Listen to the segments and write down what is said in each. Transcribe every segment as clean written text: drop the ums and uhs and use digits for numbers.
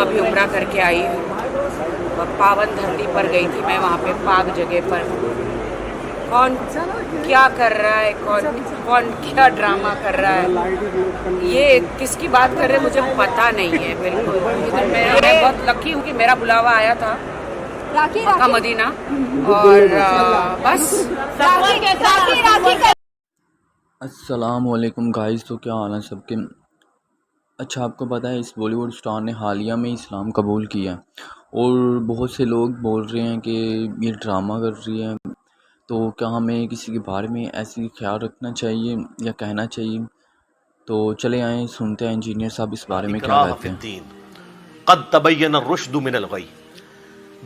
अभी उम्रा करके आई हूँ और पावन धरती पर गई थी मैं, वहाँ पे पाक जगह पर। कौन क्या कर रहा है, कौन क्या ड्रामा कर रहा है, ये किसकी बात कर रहे हैं मुझे पता नहीं है बिल्कुल। मैं बहुत लकी हूँ कि मेरा बुलावा आया था मक्का मदीना, और बस। अस्सलामुअलैकुम गाइस, तो क्या हाल है सबके। अच्छा, आपको पता है इस बॉलीवुड स्टार ने हालिया में इस्लाम कबूल किया और बहुत से लोग बोल रहे हैं कि ये ड्रामा कर रही है। तो क्या हमें किसी के बारे में ऐसी ख्याल रखना चाहिए या कहना चाहिए? तो चले आएँ सुनते हैं इंजीनियर साहब इस बारे में क्या कहते हैं। क़द तबय्यन रुश्द मिनल गय।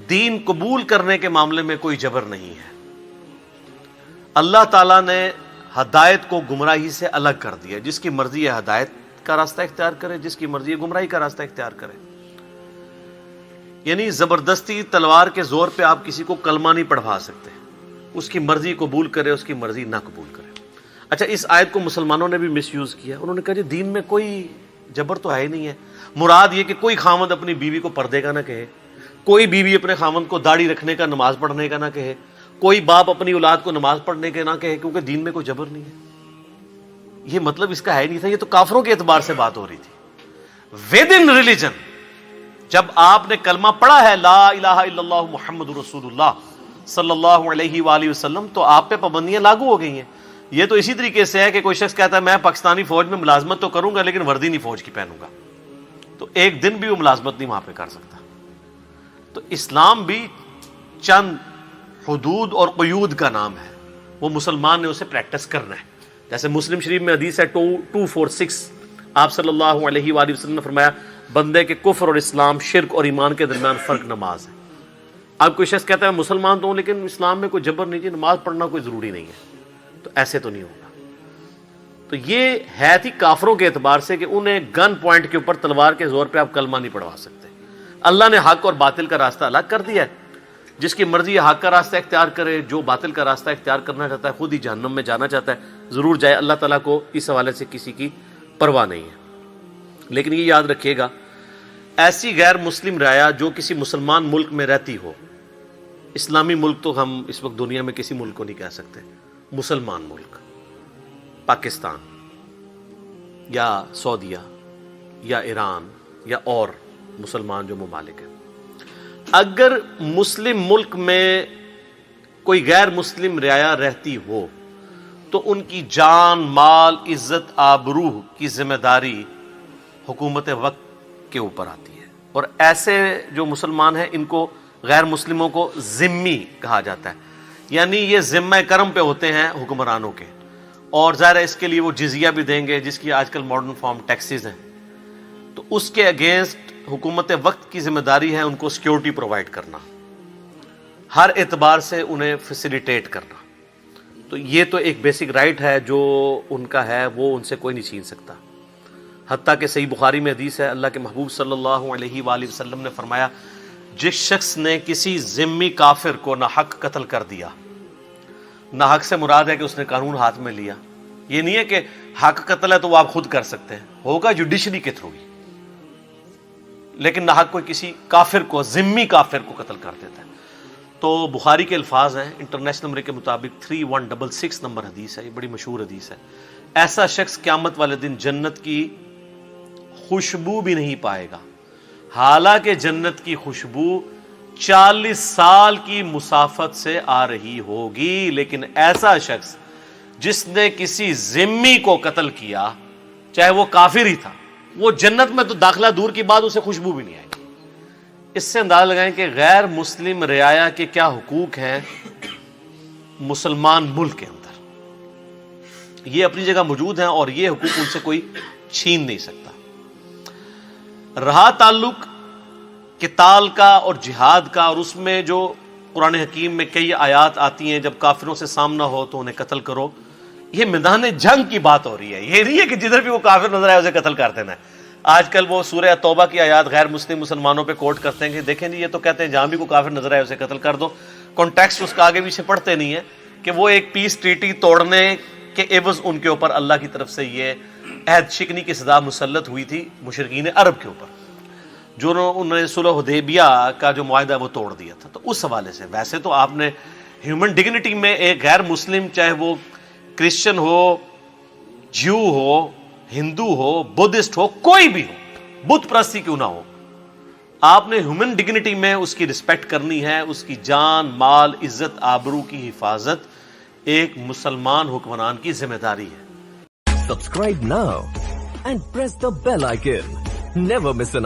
दीन कबूल करने के मामले में कोई जबर नहीं है। अल्लाह ताला ने हदायत को गुमराही से अलग कर दिया। जिसकी मर्जी है हदायत का रास्ता इख्तियार करे, जिसकी मर्जी है गुमराही का रास्ता इख्तियार करे। यानी जबरदस्ती तलवार के जोर पे आप किसी को कलमा नहीं पढ़वा सकते। उसकी मर्जी कबूल करे, उसकी मर्जी ना कबूल करे। अच्छा, इस आयत को मुसलमानों ने भी मिसयूज किया। उन्होंने कहा जी दीन में कोई जबर तो है ही नहीं है। मुराद ये कि कोई खामद अपनी बीवी को पर्दे का ना कहे, कोई बीवी अपने खामद को दाढ़ी रखने का, नमाज पढ़ने का ना कहे, कोई बाप अपनी औलाद को नमाज पढ़ने के ना कहे, क्योंकि दीन में कोई जबर नहीं है। ये मतलब इसका है नहीं था। ये तो काफरों के एतबार से बात हो रही थी। विद इन रिलीजन जब आपने कलमा पढ़ा है ला इलाहा इल्लल्लाह मुहम्मदुर रसूलुल्लाह सल्लल्लाहु अलैहि वसल्लम, तो आप पे पाबंदियां लागू हो गई हैं। ये तो इसी तरीके से है कि कोई शख्स कहता है मैं पाकिस्तानी फौज में मुलाजमत तो करूंगा लेकिन वर्दी नहीं फौज की पहनूंगा, तो एक दिन भी वो मुलाजमत नहीं वहां पे कर सकता। तो इस्लाम भी चंद हुदूद और क़यूद का नाम है, वो मुसलमान ने उसे प्रैक्टिस करना है। जैसे मुस्लिम शरीफ में हदीस है 246, आप सल्लल्लाहु अलैहि वसल्लम ने फरमाया बंदे के कुफ्र और इस्लाम, शिर्क और ईमान के दरमियान फर्क नमाज है। अब कोई शख्स कहता है मुसलमान तो हूं लेकिन इस्लाम में कोई जबर नहीं, नमाज पढ़ना कोई जरूरी नहीं है, तो ऐसे तो नहीं होगा। तो ये है थी काफरों के एतबार से कि उन्हें गन पॉइंट के ऊपर तलवार के जोर पे आप कलमा नहीं पढ़वा सकते। अल्लाह ने हक और बातिल का रास्ता अलग कर दिया है। जिसकी मर्जी हक का रास्ता इख्तियार करे, जो बातिल का रास्ता इख्तियार करना चाहता है खुद ही जहन्नम में जाना चाहता है, जरूर जाए। अल्लाह ताला को इस हवाले से किसी की परवाह नहीं है। लेकिन ये याद रखिएगा, ऐसी गैर मुस्लिम राया जो किसी मुसलमान मुल्क में रहती हो, इस्लामी मुल्क तो हम इस वक्त दुनिया में किसी मुल्क को नहीं कह सकते, मुसलमान मुल्क, पाकिस्तान या सऊदीया या ईरान या और मुसलमान जो ममालिक हैं, अगर मुस्लिम मुल्क में कोई गैर मुस्लिम रियाया रहती हो तो उनकी जान, माल, इज्जत, आबरू की जिम्मेदारी हुकूमत वक्त के ऊपर आती है। और ऐसे जो मुसलमान हैं इनको गैर मुस्लिमों को जिम्मी कहा जाता है। यानी ये जिम्मे करम पे होते हैं हुक्मरानों के, और ज़ाहिर है इसके लिए वो जिजिया भी देंगे, जिसकी आजकल मॉडर्न फॉर्म टैक्सेस हैं। तो उसके अगेंस्ट हुकूमत वक्त की जिम्मेदारी है उनको सिक्योरिटी प्रोवाइड करना, हर एतबार से उन्हें फैसिलिटेट करना। तो ये तो एक बेसिक राइट है जो उनका है, वो उनसे कोई नहीं छीन सकता। हत्ता कि सही बुखारी में हदीस है, अल्लाह के महबूब सल्लल्लाहु अलैहि वसल्लम ने फरमाया जिस शख्स ने किसी जिम्मी काफिर को नाहक कत्ल कर दिया, नाहक से मुराद है कि उसने कानून हाथ में लिया। ये नहीं है कि हक कत्ल है तो वो आप खुद कर सकते हैं, होगा जुडिशरी के थ्रू ही, लेकिन नाहक कोई किसी काफिर को, जिम्मी काफिर को कत्ल कर देता है। तो बुखारी के अल्फाज हैं, इंटरनेशनल नंबर के मुताबिक 3166 नंबर हदीस है, ये बड़ी मशहूर हदीस है। ऐसा शख्स क़यामत वाले दिन जन्नत की खुशबू भी नहीं पाएगा, हालांकि जन्नत की खुशबू 40 साल की मुसाफत से आ रही होगी। लेकिन ऐसा शख्स जिसने किसी जिम्मी को कत्ल किया, चाहे वो काफिर ही था, वो जन्नत में तो दाखिला दूर की बात, उसे खुशबू भी नहीं आएगी। इससे अंदाजा लगाएं कि गैर मुस्लिम रियाया के क्या हुकूक हैं मुसलमान मुल्क के अंदर। ये अपनी जगह मौजूद हैं और ये हुकूक उनसे कोई छीन नहीं सकता। रहा ताल्लुक किताल का और जिहाद का, और उसमें जो कुरान हकीम में कई आयात आती हैं जब काफिरों से सामना हो तो उन्हें कत्ल करो, ये मैदान जंग की बात हो रही है। ये नहीं है कि जिधर भी वो काफिर नजर आए उसे कत्ल कर देना है। आजकल वो सूरह तौबा की आयात गैर मुस्लिम मुसलमानों पे कोट करते हैं कि देखें जी ये तो कहते हैं जहां भी कोई काफिर नजर आए उसे कत्ल कर दो। कॉन्टेक्स्ट उसका आगे पीछे पढ़ते नहीं है कि वो एक पीस ट्रीटी तोड़ने के एवज उनके ऊपर अल्लाह की तरफ से ये अहद शिकनी की सजा मुसल्लत हुई थी मुशरिकीन अरब के ऊपर। جو انہوں نے صلح حدیبیہ کا جو معاہدہ وہ توڑ دیا تھا. تو اس حوالے سے ویسے تو آپ نے ہیومن ڈگنیٹی میں ایک غیر مسلم, چاہے وہ کرسچن ہو, جیو ہو, ہندو ہو, بدھسٹ ہو, کوئی بھی ہو, بت پرستی کیوں نہ ہو, آپ نے ہیومن ڈگنیٹی میں اس کی رسپیکٹ کرنی ہے. اس کی جان, مال, عزت, آبرو کی حفاظت ایک مسلمان حکمران کی ذمہ داری ہے. Subscribe now and press the bell icon. Never miss an